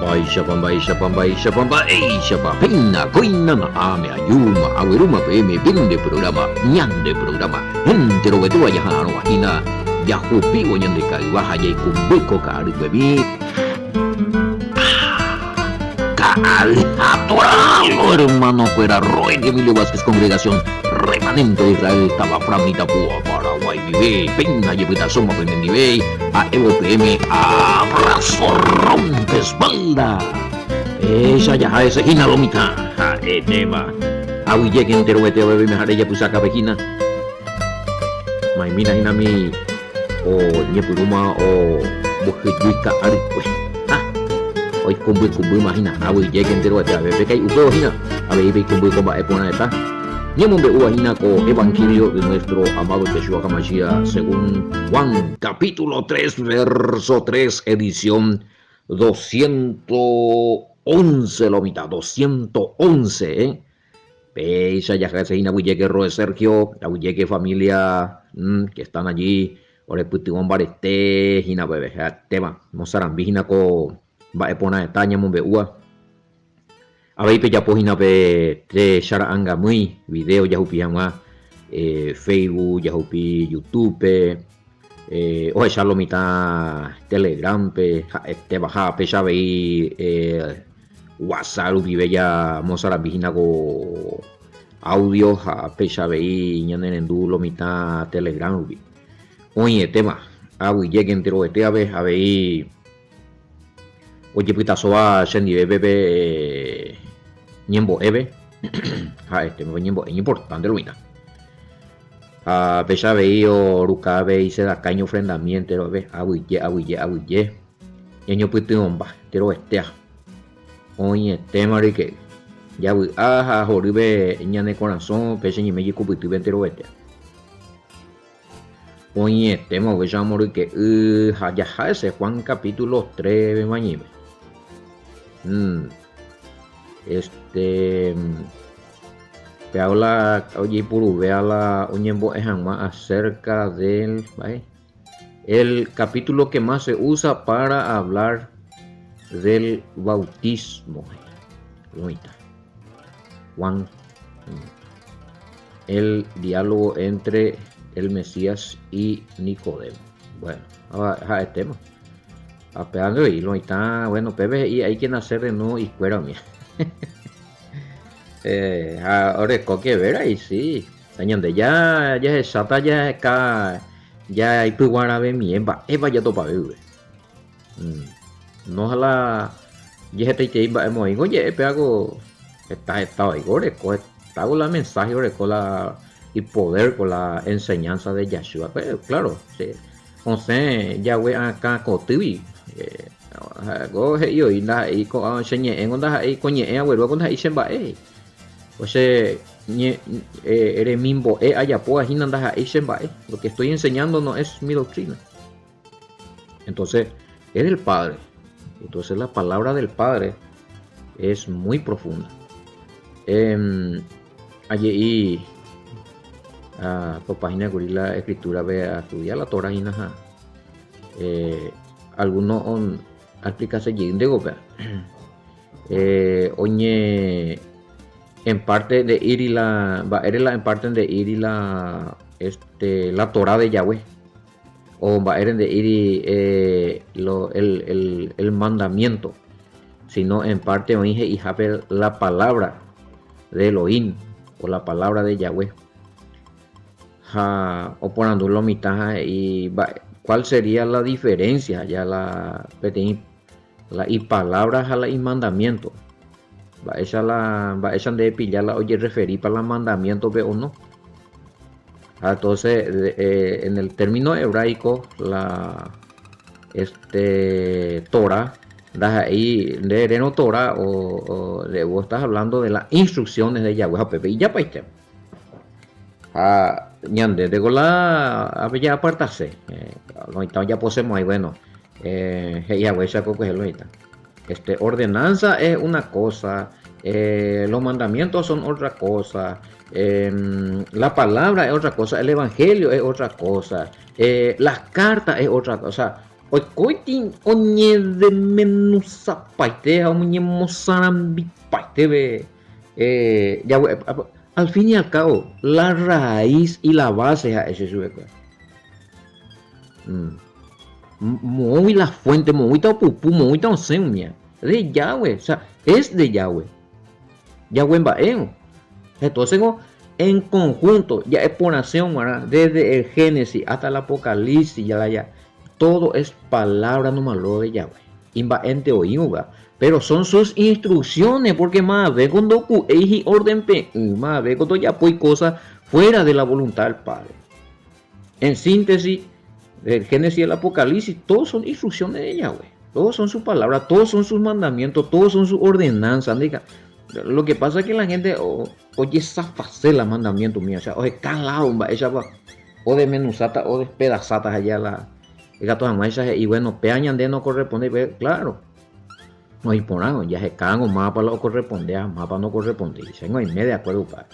Baisha pamba, pina, coina, ame, ayuma, aweruma, pm, pinde programa, ñande programa, entero que tú vayas a la vagina, ya jupigo ñande caibaja, ya y cumbico, cari, bebé. Atorado, hermano, fuera Roy de Emilio Vázquez, congregación remanente de Israel, estaba Framita, Púa, Paraguay, vive, Peña, Yepita, Soma, Penendive, a Evo PM, abrazo, rompe espalda. Esa ya es Gina Lomita, a Etema, a Huille, entero, vete, bebé, me haré ya pusaka, Pejina, Maimina, Hinami, o Ñepuruma, o Bujijuica, Aricue. Hoy kumpul imagina, awi llega entero a ver que hay upo hina, a ver kumpul comba epona eta. Nyamon be hina ko evangelio de nuestro amado Yeshua HaMashiach según Juan capítulo 3 verso 3 edición 211 lo mitad 211 Peisa ya que hina awi llega Roe Sergio, awi llega familia que están allí, ore putimon barete hina bebe tema, mosaran hina ko va epona etaña mon beua abeipe ya pogina be tre shara anga muy video ya hupi hama Facebook ya hupi YouTube o echarlo mitad Telegram pe este baja pe ya vei WhatsApp hupi bella mosara vigina go audio ha pe ya vei ñanen endulo mitad Telegram hupi oye tema awi lleguen entero este abei oye puta soa shendi bebe ñembo ebe ha este me ñembo es importante lo mira a pesar veio rucabe y se da caño ofrendamiento ve abuye ñeño puto bomba pero este oye tema de que ya voy a joribe ñane corazón pese ni me yiku puto entero este oye tema voy a morir que ya ese Juan capítulo 3 mañime te habla oye puru vea la oñembo ejama acerca del el capítulo que más se usa para hablar del bautismo. Juan, el diálogo entre el Mesías y Nicodemo. Bueno, a este tema. Apegando y lo está, bueno, Pepe, y hay que nacer de nuevo y fuera mía. Ahora que ver ahí sí. Añade ya es sata ya acá ya hay puguara ve mi eva ya topa bebe. No la ya te iba a morir. Oye, pego está ahí gore está con la mensaje gore con la y poder con la enseñanza de Yeshua. Pero claro, sí. Entonces ya voy acá con TV. Go yo y na y con enseñé en onda y coñe abuelo con ahí se va o sea eres mimbo allá pues ahí anda ahí se va lo que estoy enseñando no es mi doctrina. Entonces es el Padre, entonces la palabra del Padre es muy profunda. Allí por página de la escritura ve a estudiar la Torah y nada algunos aplicarse allí de golpe oye en parte de ir y la en parte de ir y la la Torah de Yahweh o va de ir y el mandamiento sino en parte oye y la palabra de Elohim o la palabra de Yahweh o poniendo la mitad y ¿cuál sería la diferencia? Ya la y palabras a la y mandamiento. Va esa de pillarla, oye, referir para los mandamientos o no. Entonces, en el término hebraico, la Torah, ahí de no Torah o de vos estás hablando de las instrucciones de Yahweh, Pepe, y ya para este. Ñande de gola ya apartarse ya posemos ahí bueno ya voy a coger ordenanza es una cosa los mandamientos son otra cosa la palabra es otra cosa el evangelio es otra cosa las cartas es otra cosa Oi coitin oñe de menusa paite, oñe mozarambi paite, ya, al fin y al cabo, la raíz y la base a ese sube. Muy la fuente, muy ta pupu, muy ta semia. De Yahweh, o sea, es de Yahweh. Yahweh Baeo. Entonces, en conjunto, ya es por nación, ¿verdad? Desde el Génesis hasta el Apocalipsis, ya, todo es palabra número de Yahweh. Imba ente oímos, pero son sus instrucciones, porque más ve cuando eji orden pe, más ve cuando ya hay cosas fuera de la voluntad del Padre. En síntesis, el Génesis y el Apocalipsis, todos son instrucciones de Yahweh. Todos son sus palabras, todos son sus mandamientos, todos son sus ordenanzas. Lo que pasa es que la gente oye esa facela mandamiento mío, o sea, oye, calado, o de menuzata o de pedazatas allá el gato de y bueno, peañan de no corresponde, pero, claro, no hay por nada, ya se cagan o mapa lo corresponde, mapa no corresponde, y tengo en medio de acuerdo, padre.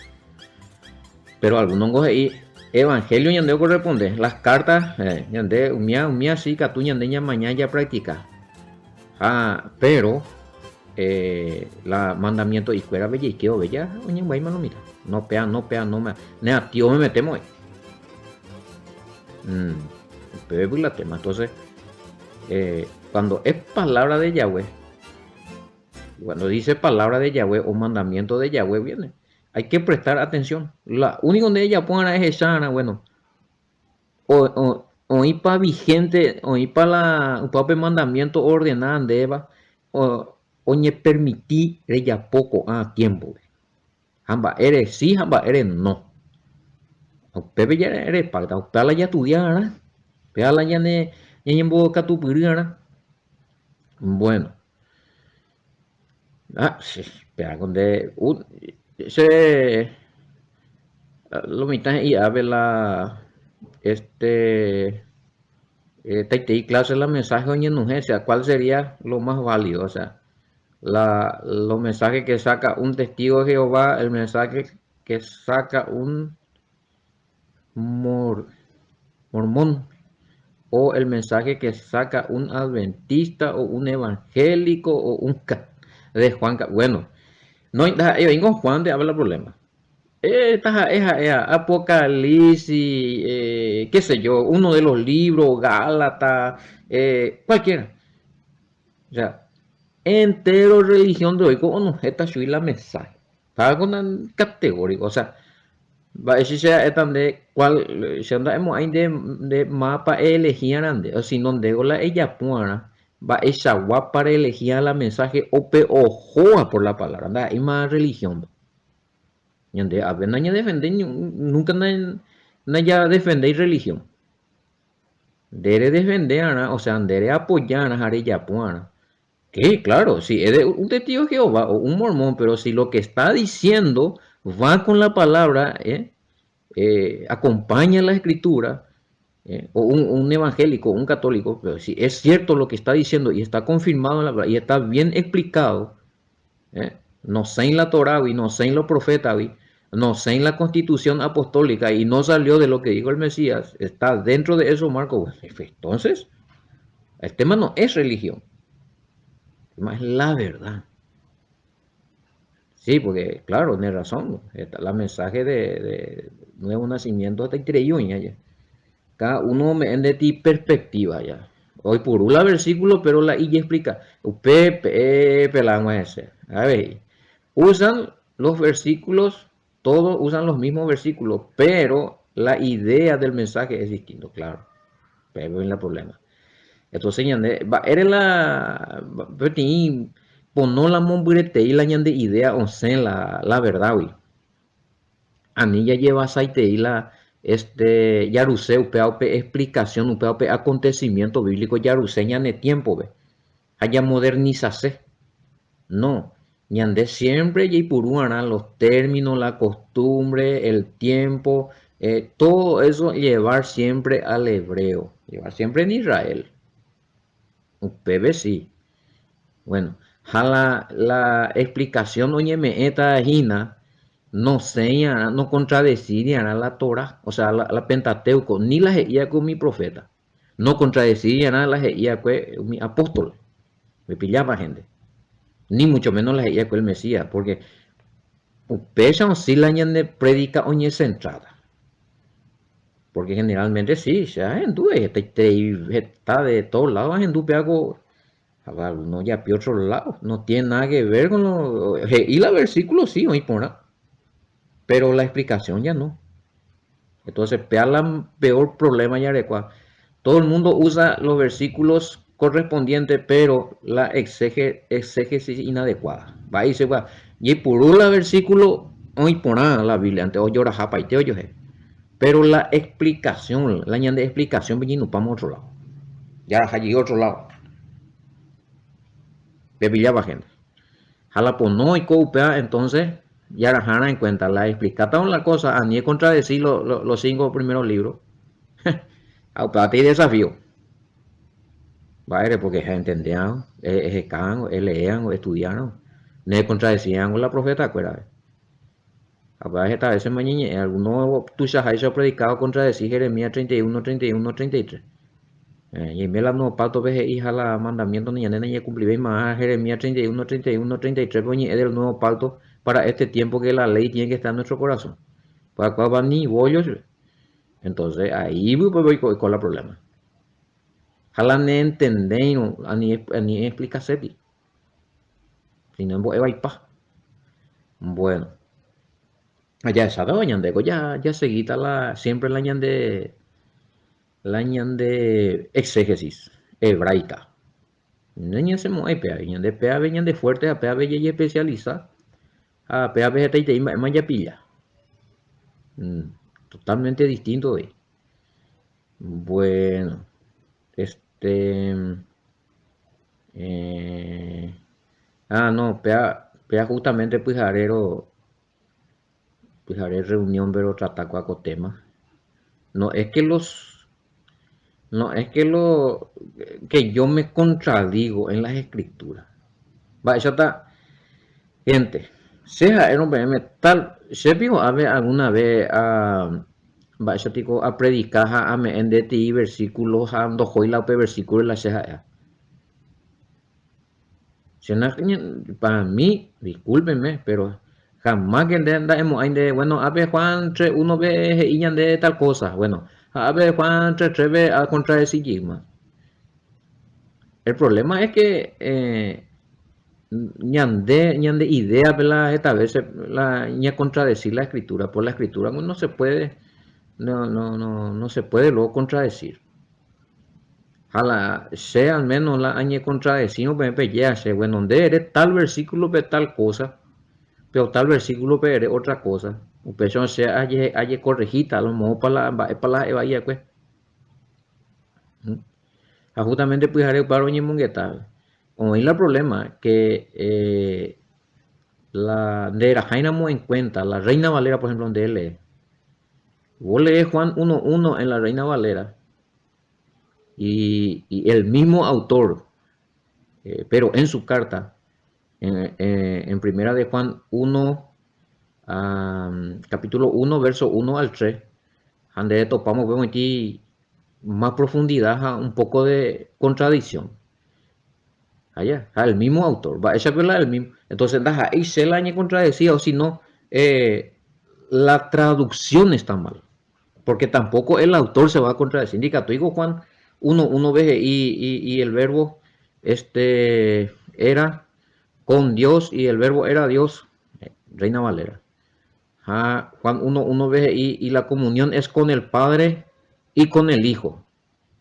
Pero algunos coge y evangelio ñandeo corresponde, las cartas, ñande, umia sí, catu ñandeña mañana ya practica. Pero la mandamiento y fuera bella y quedó bella, oye, güey, mano, mira, no pea, no me, nea, tío, me metemos ahí. Pero es la tema, entonces, cuando es palabra de Yahweh, cuando dice palabra de Yahweh o mandamiento de Yahweh, viene, hay que prestar atención. La única donde ella ponga es esa, bueno, o para vigente, o para la papel mandamiento ordenado de Eva, o ne permití ella poco a tiempo. Hamba eres sí, hamba eres no. Pepe ya eres para usted ya estudiar, peala ya ne en boca tu purina. Bueno, sí, pero donde se lo mitad y ave la te clase la mensaje oye no o sea, ¿cuál sería lo más válido? O sea, los mensajes que saca un testigo de Jehová, el mensaje que saca un mormón, o el mensaje que saca un adventista o un evangélico o un de Juan. Bueno, no vengo Juan de habla problema. Apocalipsis, qué sé yo, uno de los libros, Gálatas, cualquiera. O sea, entero religión de hoy, como no, esta soy la mensaje. Para con categórico, o sea, va a decir sea de cuál, si andamos ahí de mapa elegían ande, o si no de la ella puana, va esa guapa para elegir la mensaje o joa por la palabra, anda, hay más religión. Ñande, a ver, nadie defende, nunca nadie defende religión. Debe defender, o sea, debe apoyar a Jare puana. Que claro, si es de un testigo de Jehová o un mormón, pero si lo que está diciendo va con la palabra, acompaña la escritura, o un evangélico, un católico, pero si es cierto lo que está diciendo y está confirmado en la palabra y está bien explicado, no sé en la Torah y no sé en los profetas, no sé en la constitución apostólica y no salió de lo que dijo el Mesías, está dentro de eso, Marco. Entonces, el tema no es religión, el tema es la verdad. Sí, porque claro, tiene razón. Está la mensaje de nuevo nacimiento hasta ya. Cada uno me de ti perspectiva ya. Hoy por un versículo, pero la y explica. Pepe la ese. A ver, usan los versículos, todos usan los mismos versículos, pero la idea del mensaje es distinto, claro. Pero es el problema. Entonces, eres la pono la mombrete y la ñande idea o sea la verdad, güey. A mí ya lleva aceite y la yaruse upeaupe explicación upeaupe acontecimiento bíblico yaruse ñane tiempo ve haya modernizarse no ñande siempre y puruana los términos la costumbre el tiempo todo eso llevar siempre al hebreo llevar siempre en Israel ustedes sí bueno la explicación oye me eta gina no seña, no contradecirían a la Torah, o sea, la Pentateuco, ni la Geía con mi profeta. No contradecía nada la jeía que mi apóstol, me pillaba gente, ni mucho menos la jeía que el Mesías, porque pesan si la ñande predica oñe centrada. Porque generalmente sí, ya en duda, está de todos lados en duda algo, no ya por otro lado, no tiene nada que ver con lo, y la versículo sí, hoy por nada, pero la explicación ya no. Entonces, vea la peor problema ya de cuál. Todo el mundo usa los versículos correspondientes, pero la exégesis inadecuada. Va y se va. Y por la versículo, hoy por nada la Biblia, antes hoy llora japa y te oye. Pero la explicación, la añade explicación, no vamos a otro lado. Ya allí otro lado. De pillaba gente. Jala por no y coupea, entonces ya la en cuenta. La explicación la cosa, a ni contradecir los 5 primeros libros. A ti desafío. Vale, porque entendían, leían o estudiaron. Ne contradecían con la profeta, acuérdate. A esta vez mañana, algunos tushahai se ha predicado contradecir Jeremías 31, 31, 33. Y me la no pato veje hija la mandamiento ni nena y cumplí más Jeremías 31, 31, 33 pues es del nuevo pacto para este tiempo que la ley tiene que estar en nuestro corazón. Para cuál van ni bollos. Entonces ahí voy con la problema. Jala ne entendéis, ni explicarse ti. Si no, va y pa. Bueno. Allá esa ñandego ya seguita siempre la ñande exégesis hebraica. Niña se mueve pea, de pea venían de fuerte, a pea bella y especializa, a pea vegeta y maya pilla. Totalmente distinto de. Bueno, este. eh, no, pea justamente Pujaré reunión, pero trata con temas. No es que los. No es que que yo me contradigo en las escrituras. Va, ya está. Gente, sea era un BM tal, se vio a ver alguna vez va yo digo a predicar a me en DTI versículos a do hoy la versículo la sea. Para mí, discúlpenme, pero jamás que hemos de bueno, a ver Juan 3, uno ve y de tal cosa, bueno, a ver Juan 3 ve a contradecir. El problema es que ñande idea ¿verdad? Esta vez la ña contradecir la escritura por la escritura no se puede no se puede luego contradecir jala sea al menos la añe contradecir ya se bueno donde eres tal versículo ve tal cosa pero tal versículo ve otra cosa pero sea hay corregida a lo mejor para la evaya pues justamente pues haré para oñe mongueta como el problema que la de la Jainamo en cuenta, la Reina Valera, por ejemplo, donde él lee. Vos lees Juan 1.1 en la Reina Valera y el mismo autor, pero en su carta, en primera de Juan 1, capítulo 1, verso 1 al 3, donde topamos, vemos aquí más profundidad, un poco de contradicción. Allá, el mismo autor, va, esa es el mismo. Entonces, ahí se la añe contradecida, o si no, la traducción está mal, porque tampoco el autor se va a contradecir. Indica, tú digo Juan uno ve y el verbo era con Dios y el verbo era Dios, Reina Valera. Juan uno ve y la comunión es con el Padre y con el Hijo.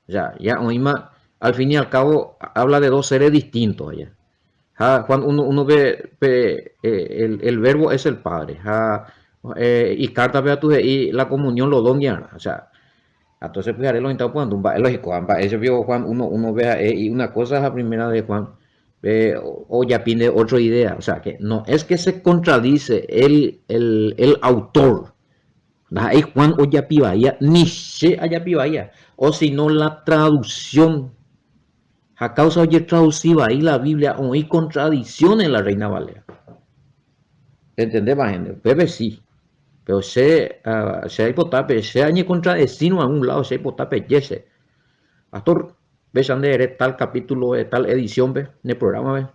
Ya, oíma, al fin y al cabo habla de dos seres distintos allá. Juan uno ve, el verbo es el Padre. Y carta y la comunión lo doña. O sea, entonces pues haré lo cuando es lógico, eso vio Juan uno vea y una cosa es la primera de Juan o ya pide otra idea, o sea que no es que se contradice el autor, ahí Juan o ya pibaya ni se haya pibaya o si no la traducción a causa oye traduciva ahí la Biblia o hay contradicción en la Reina Valera, ¿entendés más gente? Bebe sí. Pero se hay potape, se hay contradecir a un lado, se hay potape, yese. pastor, ve de tal capítulo, tal edición, ve, en el programa, ve,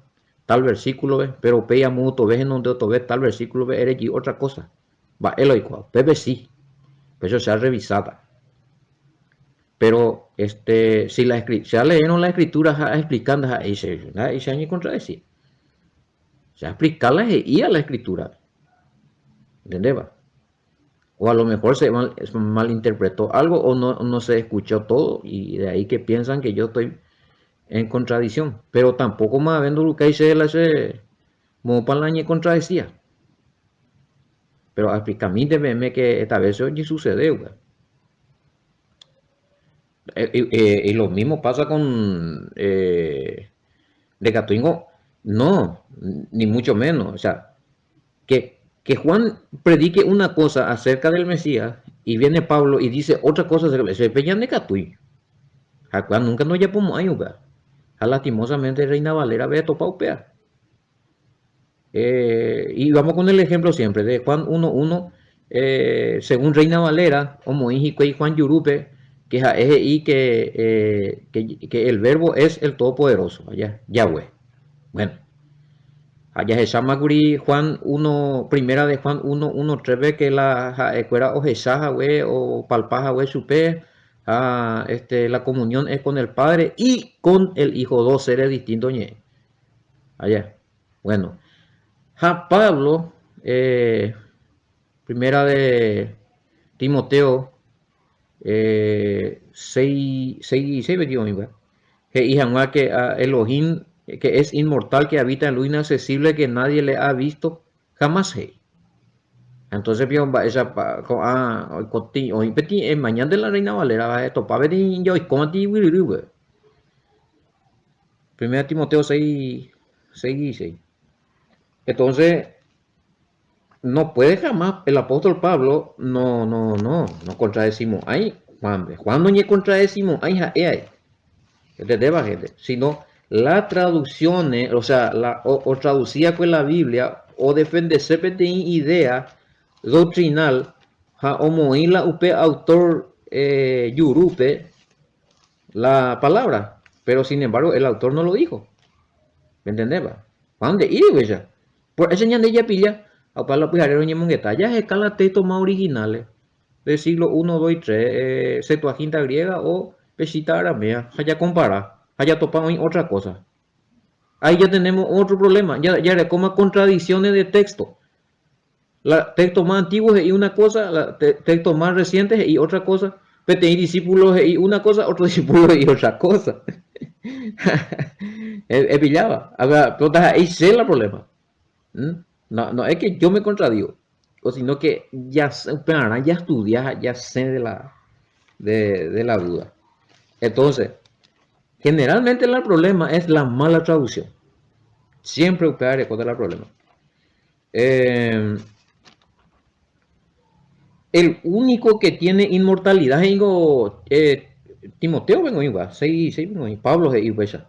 tal versículo, ve, pero pea mucho, ve, en donde otro ve tal versículo, ve, eres y otra cosa. Va, él lo bebe sí, pues eso se ha revisado. Pero si la se leyeron la escritura explicando, ahí se han contradecir. Se ha explicado y a la escritura. ¿Entendés? O a lo mejor se malinterpretó algo o no se escuchó todo y de ahí que piensan que yo estoy en contradicción. Pero tampoco más viendo lo que dice él hace como para la contradecía. Pero explícame que esta vez eso sucede, güey. Y lo mismo pasa con de Catuingo, no, ni mucho menos. O sea, que Juan predique una cosa acerca del Mesías y viene Pablo y dice otra cosa acerca del Mesías. Peñan de Catuí. Acá nunca nos ya podemos ayudar. Lastimosamente Reina Valera ve topado pea. Y vamos con el ejemplo siempre de Juan 1.1, según Reina Valera, como y Juan Yurupe, que es y que el verbo es el todopoderoso, allá, Yahweh. Bueno, allá se llama Guri Juan 1, primera de Juan 1, 3 ve que la escuela o jesaja, güey, o palpaja, güey, supe, la comunión es con el Padre y con el Hijo, dos seres distintos, ñe. Allá, bueno. Pablo, primera de Timoteo 6, 21, que hija que Elohim, que es inmortal, que habita en lo inaccesible, que nadie le ha visto jamás. Entonces, esa hoy mañana de la Reina Valera va a topar de yo y cómo ti primera Timoteo 6. Entonces, no puede jamás el apóstol Pablo, no contradecimos ahí, Juan no contradecimos ahí, gente, sino la traducción, o sea, o traducía con la Biblia, o defenderse de idea doctrinal, o moíla upe autor yurupe la palabra, pero sin embargo el autor no lo dijo, ¿me entendés? Juan de ir, por eso ya de ella pilla. Para los pijareros ñemongueta, ya es escala textos más originales del siglo 1, 2 y 3, Septuaginta griega o Pesita aramea, ya compara, ya topamos en otra cosa. Ahí ya tenemos otro problema, ya le coma contradicciones de texto. Textos más antiguos y una cosa, textos más recientes y otra cosa. Pero tenéis discípulos y una cosa, otro discípulo y otra cosa. Es pillaba. Ahí sé el problema. No es que yo me contradigo, o sino que ya estudias, ya sé de la duda. Entonces, generalmente el problema es la mala traducción. Siempre usted recuerda el problema. El único que tiene inmortalidad es Timoteo, vengo igual, 6, Pablo es igual.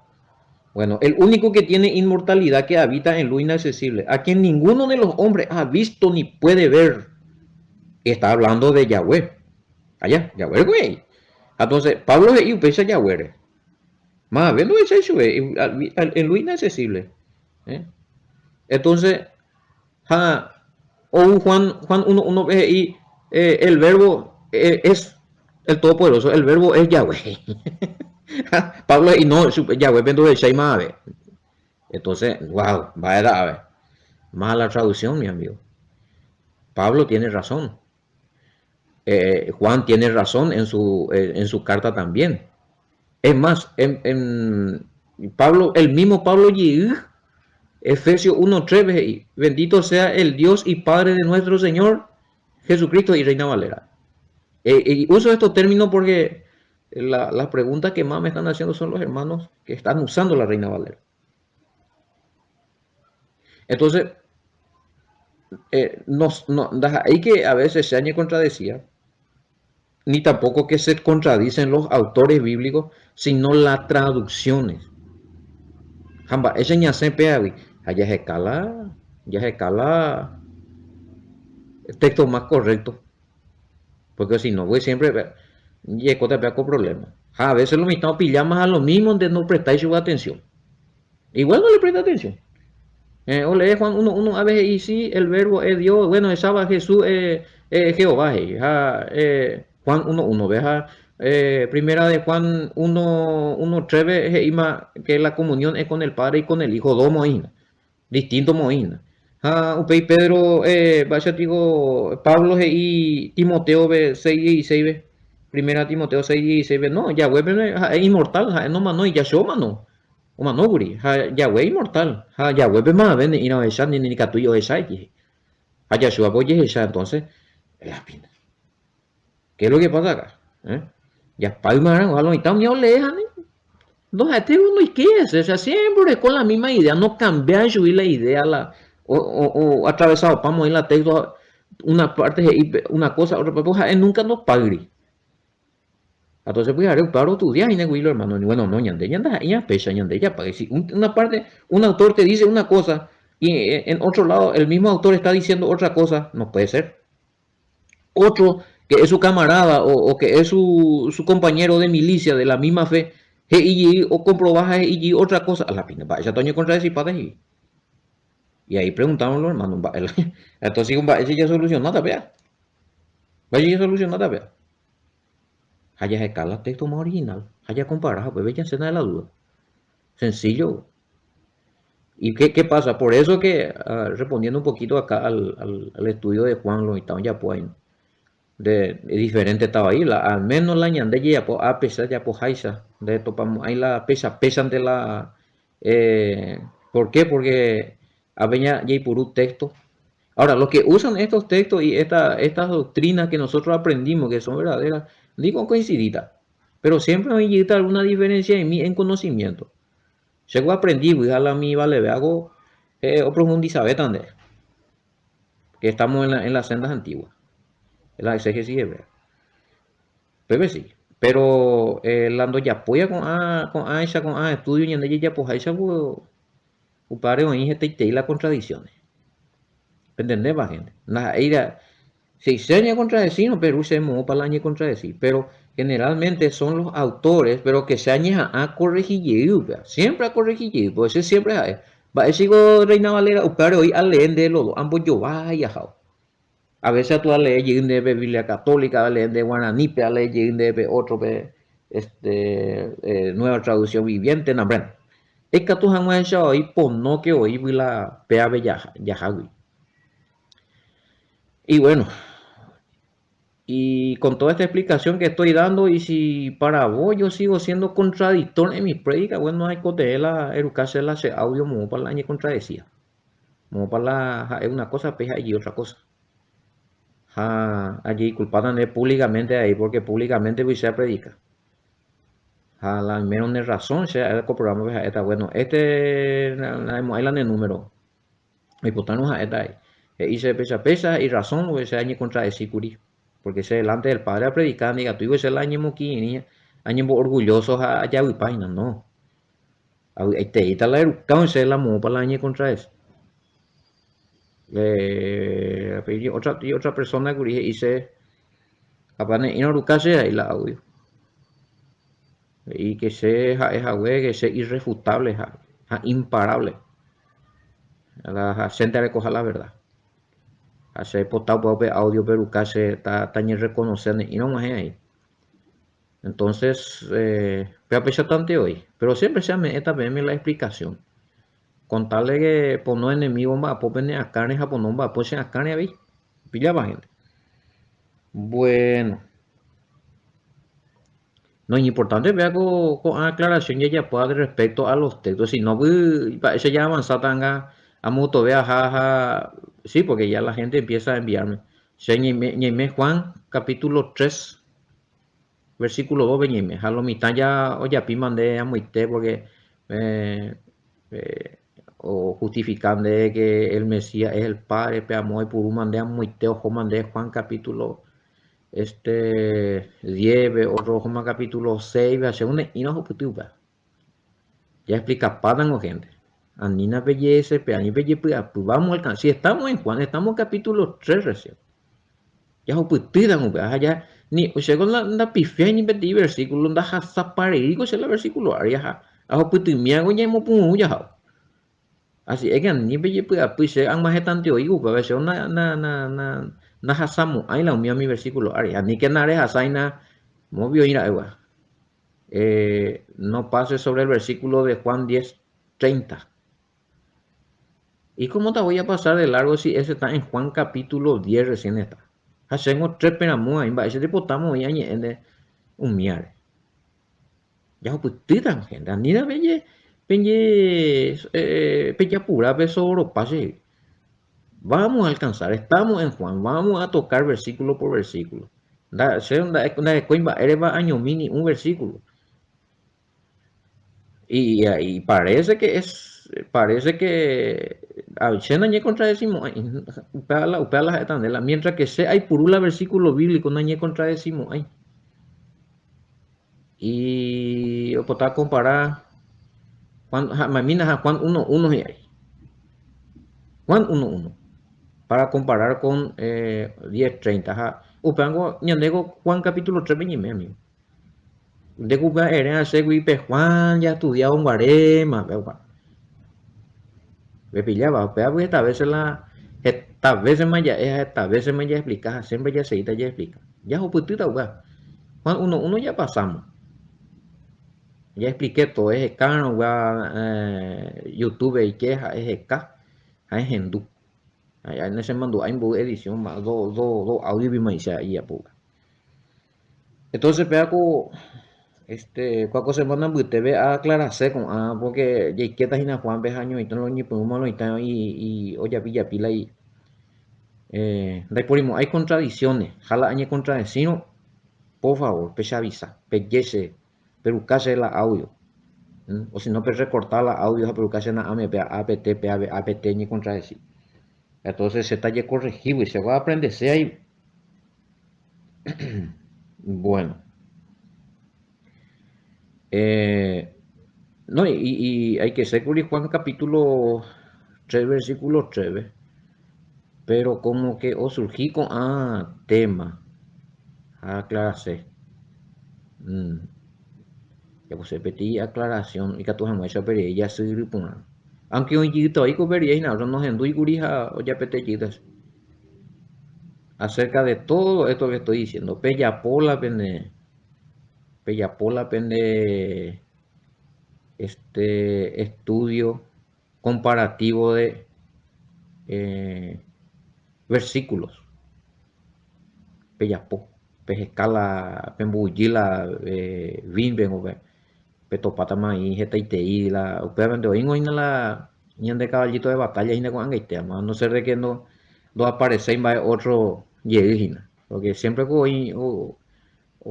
Bueno, el único que tiene inmortalidad que habita en lo inaccesible, a quien ninguno de los hombres ha visto ni puede ver, está hablando de Yahweh. Allá, Yahweh, güey. Entonces, Pablo es igual Yahweh. Más bien, no es eso, en lo inaccesible. Entonces, o Juan 1 ve y el verbo es el todopoderoso, el verbo es Yahweh. Pablo y no, Yahweh vendo de Shaima ave. Entonces, wow, vaya a ver. Mala traducción, mi amigo. Pablo tiene razón. Juan tiene razón en su carta también. Es más, Pablo, el mismo Pablo Efesios 1:3, bendito sea el Dios y Padre de nuestro Señor Jesucristo y Reina Valera. Y uso estos términos porque las preguntas que más me están haciendo son los hermanos que están usando la Reina Valera. Entonces, hay que a veces se añe contradecía, ni tampoco que se contradicen los autores bíblicos, sino las traducciones. Jamba, ese ñace peavi, ya se escala el texto más correcto. Porque si no, voy siempre, y con problema. A veces lo mitad pillamos a lo mismo donde no prestáis su atención. Igual no le presta atención. O lee Juan 1:1 a veces, y sí, el verbo es Dios, bueno, estaba Jesús, Jehová. Juan 1:1, veja, primera de Juan 1:3, que la comunión es con el Padre y con el Hijo, dos moínas, distinto moínas. Upei Pedro, vaya digo, Pablo y Timoteo 6:16, primera Timoteo 6:16, no, Yahweh es inmortal, no mano, y Yahshua no. Uma no guri, Yahweh inmortal, Yahweh be más ven y no esa ni catuyo esa y Yahshua boye esa entonces, la pina. ¿Qué es lo que pasa acá? Ya palmaran, ojalá y tan le dejan, no, este uno y qué es, o sea, siempre con la misma idea, no cambiar subir la idea o atravesado, vamos en la texto una parte una cosa, otra cosa, nunca nos pagri. Entonces, pues, haré un paro tu día y no hermano. Bueno, no, ya pecha, ñande, ya pague. Si una parte, un autor te dice una cosa y en otro lado el mismo autor está diciendo otra cosa, no puede ser. Otro que es su camarada o que es su compañero de milicia de la misma fe, o comprobas y otra cosa, a la pina, ya Toño contra ese padre. Y ahí preguntamos los hermanos, entonces, ese ya solucionó, vea. Vaya ya solucionó, vea. Haya escala texto más original, haya comparado, pues ya se da la duda. Sencillo. ¿Y qué pasa? Por eso que, respondiendo un poquito acá al estudio de Juan Loitao Yapuay, de diferente estaba ahí, al menos la ñande ya a pesar ya haisa, de topamos ahí la pesan de la, eh, ¿por qué? Porque había ya puro texto. Ahora, los que usan estos textos y estas doctrinas que nosotros aprendimos, que son verdaderas, digo coincididas, pero siempre hay alguna diferencia en mí en conocimiento. Según aprendí, voy a la mi vale, hago o profundizar también, que estamos en las sendas antiguas, en la exégesis hebrea. Pero sí, pero lando ya apoya con Aisha, con estudio y en ella ya pues Aisha, pues, padre, oí y las contradicciones. ¿Entendés, va, gente? Se enseña a contradecir, no, pero se mueve para el año contradecir, pero generalmente son los autores, pero que se añejan a corregir, siempre a corregir, pues eso siempre hay. Va a decir Reina Valera, pero hoy a leer de los ambos yo vaya, a veces tú a leer de Biblia católica, a leer de Guaraní, a leer de otro, nueva traducción viviente, no, bueno. Es que tú has hecho hoy, por no que hoy la pea ya, y bueno, y con toda esta explicación que estoy dando, y si para vos yo sigo siendo contradictor en mis prédicas, bueno, hay que la educarse la audio, como para la año contradecía. Como para la, es una cosa, peja y otra cosa. Allí culpaban públicamente ahí, porque públicamente voy a predicar. La menos de razón, sea el programa, está bueno. Hay la de número. Y botarnos a esta ahí. Hice pesa y razón, ese año contradecir curí. Porque se delante del padre a predicar, diga, tú ibas el año moquini, año orgullosos allá y página, no. Te está la educación, se la mueve para el año contra eso. Otra persona que dice, apane, y no educarse ahí la audio. Y que sea que sea irrefutable, imparable. La gente recoja la verdad. Hacer potado por audio perucase está tan reconocer y no más ahí. Entonces, voy a pensar tanto hoy, pero siempre se me esta vez la explicación. Contarle que por no enemigo va a poner a carne japonés va a poner a carne ahí. Pilla va gente. Bueno, no es importante vea con aclaración ya ya pueda respecto a los textos. Si no, parece ya avanzar tanga a moto vea jaja. Sí, porque ya la gente empieza a enviarme. Ñeme Juan, capítulo 3, versículo 2, veñime. A lo mitad ya, oye, pi mandé a muite porque eh, eh, o justificando que el Mesías es el Padre, peamo y por un mandé a muite, ojo mandé Juan capítulo 10, otro Juan capítulo 6, según y no putuba. Ya explica padan o gente. Anina belleza, peani belleza, pues vamos a alcanzar. Si estamos en Juan, estamos en capítulo 3 recién. ya opytýta upe aja ni ochéko la pifia ni peti versículo ndahasapareíko che la versículo ariaha ahopytymiáko ñaimopyrũ jaha. Así es que anípe jepy'apy che ag̃uahẽtantevoi upe che nahasamo'ãi la umi mi versículo ari aníke narehasáina movioira'ýva. No pase sobre el versículo de Juan 10:30. ¿Y cómo te voy a pasar de largo si ese está en Juan capítulo 10 recién está? Hacemos tres penamúa, ese te potamos y añe un miar. Ya pues titan gente, ni la belle, peña pura, beso pase. Vamos a alcanzar, estamos en Juan, vamos a tocar versículo por versículo. Eres año mini un versículo. Y parece que a veces no contradecimos mientras que se hay purula versículo bíblico no hay contradecimos ahí y o poder comparar Juan Juan 1:1 y ahí Juan 1:1 para comparar con 10:30 upango ñandego Juan capítulo 3 beñime amigo de cuba era segui pe Juan ya estudiado un guarema me pillaba, pero esta vez me ya explica, siempre ya se ya explica. Ya oputita uga. Juan uno ya pasamos. Ya expliqué todo, es caro YouTube y queja es K, es hindú. Allá en ese mando hay edición más do audio y más ahí a poco. Entonces peaco cualquier semana te ve a aclararse con porque ya que está Juan Bejaño y todo lo ni podemos y oye pilla pila y hay contradicciones, jala añe contradecino, por favor, pecha avisa, pellece, perucase la audio, o si no, pues recortar la audio, perucase na AMP, APT, APT, ni contradecir. Entonces se está ya corregido y se va a aprenderse ahí. Bueno. No, y hay que ser Juan capítulo 3, versículo 3, pero como que o surgí con tema aclararse ya pues repetí aclaración y que tu jamás pero ella se gripuna aunque hoy quito ahí cobería y nada nos endui curija o ya petellitas acerca de todo esto que estoy diciendo Pellapola pende este estudio comparativo de versículos Pellapó Pescala Pembuyila Vinben o Petopata Maí Getaitei la obviamente hoy no la de caballito de batalla y con angaite no sé de que no aparece en otro llegina porque siempre hoy o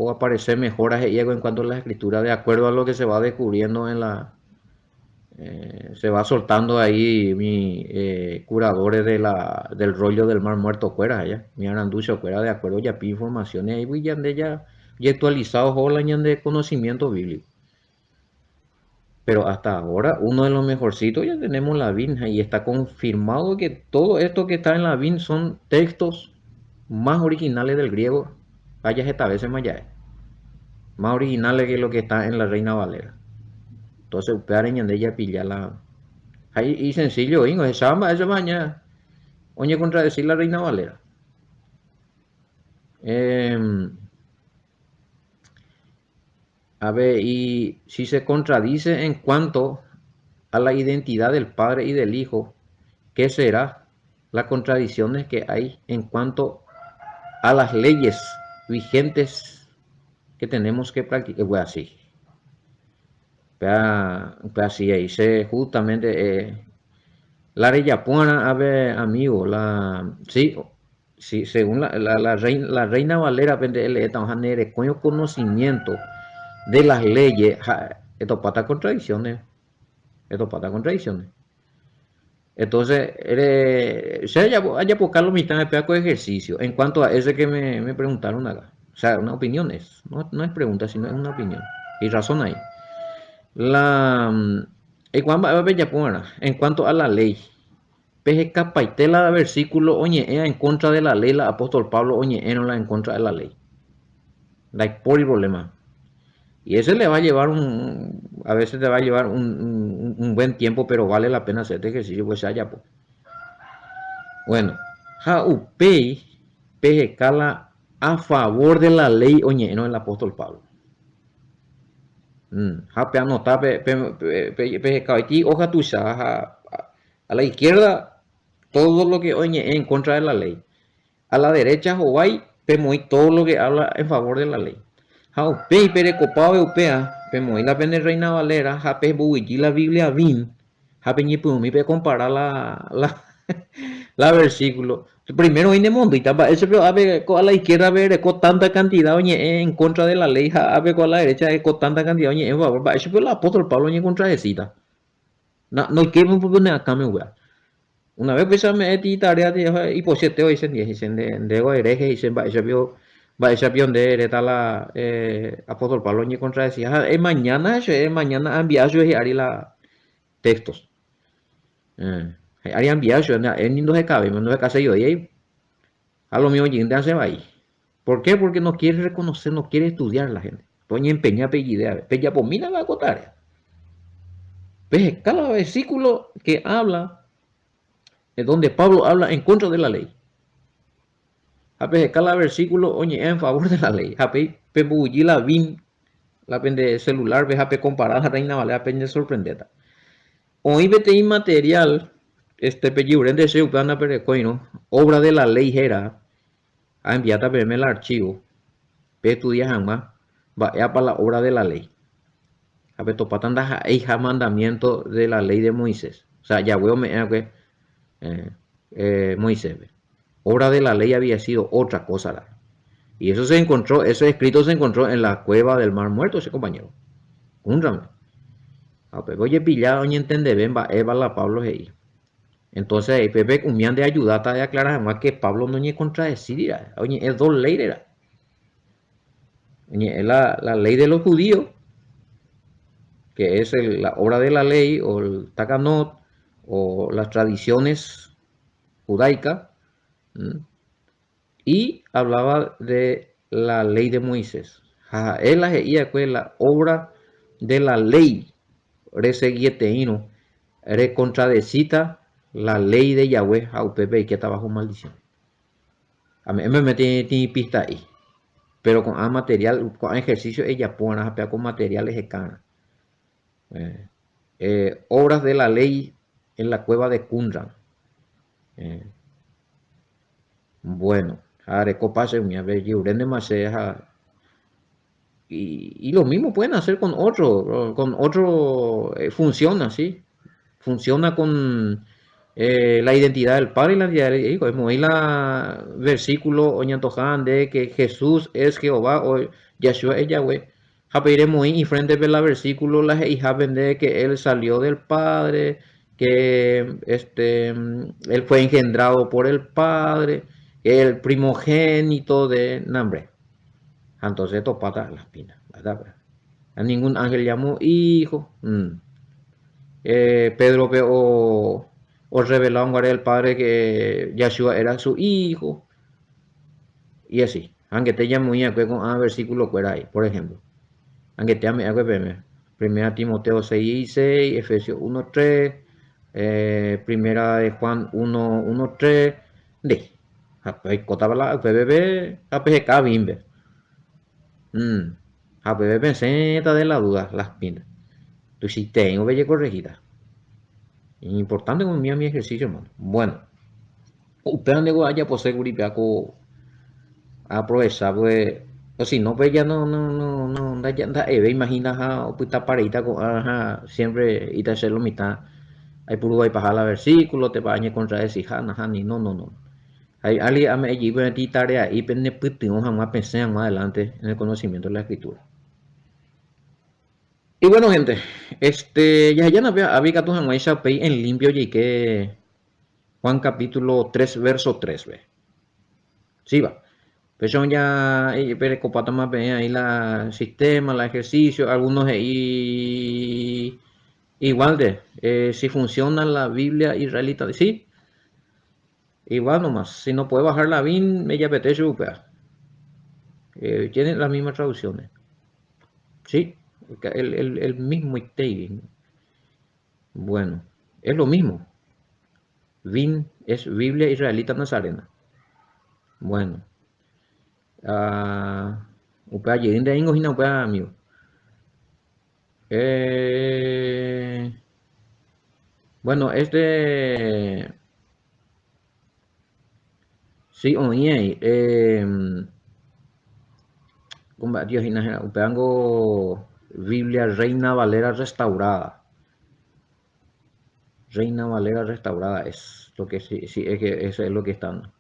aparece mejoras en cuanto a la escritura de acuerdo a lo que se va descubriendo en la se va soltando ahí mi curadores del rollo del Mar Muerto fuera allá, mi aranducho fuera de acuerdo ya pi informaciones ahí voy ya actualizados hola de conocimiento bíblico. Pero hasta ahora uno de los mejorcitos ya tenemos la BIN y está confirmado que todo esto que está en la BIN son textos más originales del griego, vaya esta vez más originales que lo que está en la Reina Valera. Entonces, upearen de ella pilla la. Ahí y sencillo, ingo, esa mañana. Oye, contradecir la Reina Valera. A ver, y si se contradice en cuanto a la identidad del Padre y del Hijo, ¿qué será? Las contradicciones que hay en cuanto a las leyes vigentes que tenemos que practicar. Pues así. Pues así, ahí se justamente la Reyapuana, a ver, amigo, sí, según la reina Valera, estamos a conocimiento de las leyes, esto pata contradicciones, Entonces, se haya buscado mitad de pedazo de ejercicio en cuanto a ese que me preguntaron acá. O sea, una opinión no es pregunta, sino es una opinión. Y razón ahí. En cuanto a la ley, peje capaitela versículo oñe en contra de la ley, la apóstol Pablo oñe no la en contra de la ley. Da por el problema. Y ese le va a llevar a veces te va a llevar un buen tiempo, pero vale la pena hacer este ejercicio, pues allá, pues. Bueno, ja upei peje cala a favor de la ley oñe no el apóstol Pablo. Pe anota pe kaiti hoja tuya a la izquierda todo lo que oye en contra de la ley. A la derecha Hawái pe muy todo lo que habla en favor de la ley. Jau pe pere copado europea pe muy la pene Reina Valera ja pe buigi la Biblia vin ja pe ni pumi pe comparar la versículo. Primero en el mundo y tapa eso pero a la izquierda ver con tanta cantidad oye en contra de la ley ja con a la derecha con tanta cantidad oye en favor eso pero el apóstol Pablo en contra de cita. No que me pone acá me voy. Una vez pues me he tarea de y pues te hoy dicen de hereje dicen va esa pion de la apóstol Pablo en contra decía mañana enviar yo y haría la textos. Haría enviar yo en no se cabe, no se casa yo y ahí a lo mío y se va ahí. ¿Por qué? Porque no quiere reconocer, no quiere estudiar la gente. Pues empeña idea, pella por mí la va a acotar. Pues cada versículo que habla es donde Pablo habla en contra de la ley. Hape cada versículo oye en favor de la ley. Hape pebulli la vin la pende celular ve hape comparar a Reina Valera pende sorprendeta. Hoy vete inmaterial pelliuren de se upana perecoino obra de la ley era a enviata verme el archivo pe estudia jamás va a para la obra de la ley. Hape topatan da hija mandamiento de la ley de Moisés. O sea, Yahweh me Moisés. Obra de la ley había sido otra cosa. Y eso se encontró, ese escrito se encontró en la cueva del Mar Muerto, ese compañero. Únrame. Oye, pillado, ni entende, ven, va, Eva, la Pablo, ahí. Entonces, ahí, Pepe, un de ayudar, de aclarar más que Pablo no ni contradecir, oye, es dos leyes, oye, es la ley de los judíos, que es la obra de la ley, o el Takanot, o las tradiciones judaicas, y hablaba de la ley de Moisés. Él fue la obra de la ley, reseguieteino, contradecita la ley de Yahweh a Upepe y que está bajo maldición. A mí me metí pista ahí, pero con material, con ejercicio ella pone con materiales de cana. Obras de la ley en la cueva de Qumran. Bueno, arecopase mi urende maseja y lo mismo pueden hacer con otro funciona, ¿sí? Funciona con la identidad del Padre y la identidad del Hijo. Es muy la versículo oñantojan de que Jesús es Jehová o Yahshua es Yahweh. Japiremos y frente a la versículo las hijas de que él salió del Padre, que él fue engendrado por el Padre, el primogénito de Nambre. Entonces topata las pinas, ¿verdad? A ningún ángel llamó hijo. Pedro o reveló a un guardia del padre que Yahshua era su hijo. Y así. Aunque te llamo con versículo fuera ahí, por ejemplo. Aunque te llame Primera Timoteo 6:6, Efesios 1:3, Primera de Juan 1:3. De. Cotabala, PBB, APGK, Bimbe. APB pensé de la duda, las pinas. Tú sí tengo bella corregida. Importante con mi ejercicio, mano. Bueno, usted ande haya por seguridad aprovechar, pues, o si no, pues ya no, ya imagina, pues está pareita siempre y te hacer lo mitad. Hay puro y pajar la versículo, te bañe contra ese ni no. Hay alguien allí, pues, tarea y pende pues jamás pensé más adelante en el conocimiento de la escritura. Y bueno, gente, ya no había que tu en limpio y que Juan capítulo 3, verso 3, ve. Sí, va. Pues son ya, pero copata más bien ahí la sistema, la ejercicio, algunos ahí igual de, si funciona la Biblia israelita, sí, Y va nomás, si no puede bajar la BIN, me ya pete chupea. Tienen las mismas traducciones. Sí, el mismo Ictei. Bueno, es lo mismo. BIN es Biblia Israelita Nazarena. Bueno, upea lleguin de ingo hina upea amigo. Bueno, sí, oye, Dios hina upeango Biblia Reina Valera restaurada. Reina Valera restaurada es lo que sí, sí es que eso es lo que están.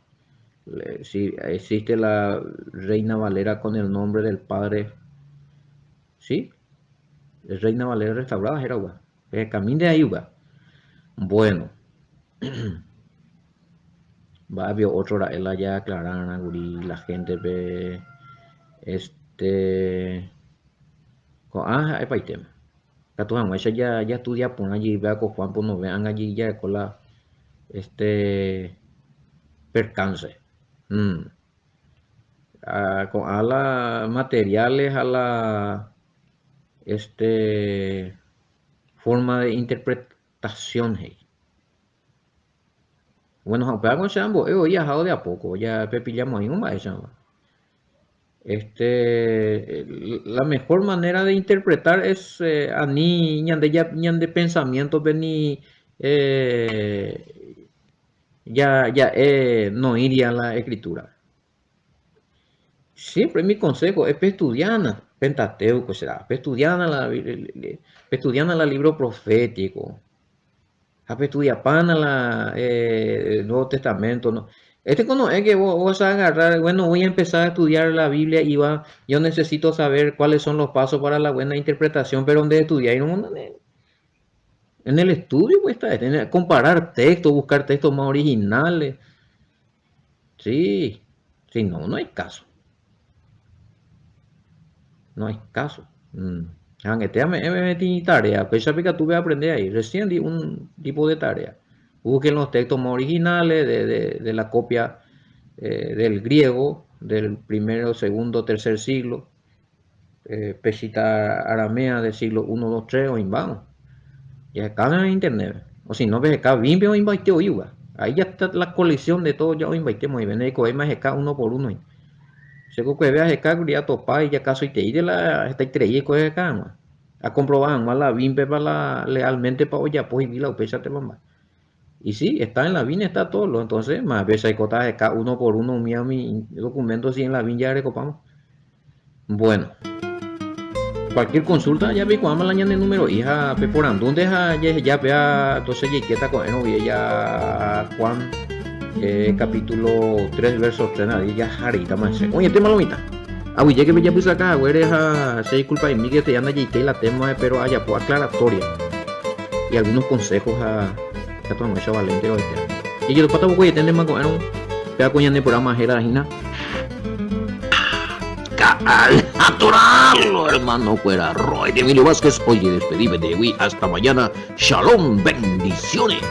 Sí, existe la Reina Valera con el nombre del Padre. Sí, es Reina Valera restaurada, era igual. Camín de ahí, igual. Bueno, va a haber otro la ya aclarar la gente ve este hay para tema. Catuan, ella ya estudia por allí, vea con Juan, pues no vean allí ya con la este percance. Mm. A la materiales, a la forma de interpretación. Hey. Bueno, con Shambo, ya de a poco, ya pepillamos ahí un maestro. La mejor manera de interpretar es ani ñande pensamiento vení ya no iría a la escritura. Siempre mi consejo es estudiar Pentateuco, será, estudiar la libro profético, estudiar pana el Nuevo Testamento, ¿no? Cuando es que vos vas a agarrar, bueno, voy a empezar a estudiar la Biblia y yo necesito saber cuáles son los pasos para la buena interpretación, pero donde estudiar en el estudio, pues está, comparar textos, buscar textos más originales. Sí, sí, no hay caso. No hay caso. Aunque me metí tarea, pues que tuve que aprender ahí. Recién di un tipo de tarea. Busquen los textos más originales de la copia del griego del primero, segundo, tercer siglo. Pesita aramea del siglo 1, 2, 3 o invano. Y acá en internet. O si no, ves acá, bien, o invite o igual. Ahí ya está la colección de todo, ya o invitemos y ven ahí más acá uno por uno. Se que veas acá, ya topa y ya caso y te de la está y coge acá, ¿no? A comprobar más la BIM para lealmente para hoy ya pues y la upesa te mamá. Y sí, está en la BIN, está todo lo entonces, más veces hay cotas acá uno por uno, mi documento si en la BIN ya recopamos. Bueno, cualquier consulta ya vi cuando la ñan de número hija peporando donde ya vea entonces ya quieta con ya Juan capítulo 3 verso 3 nadie ya jarita más oye tema lo mitad awi ya que me ya puse acá güey se disculpa y mí que te anda ya la tema pero haya pues aclaratoria y algunos consejos a toda nuestra valente hoy y yo pata poco ya tenemos con un pega coña de programa jera hina al natural hermano fuera Roy de Emilio Vázquez oye despedime de Wii hasta mañana shalom bendiciones.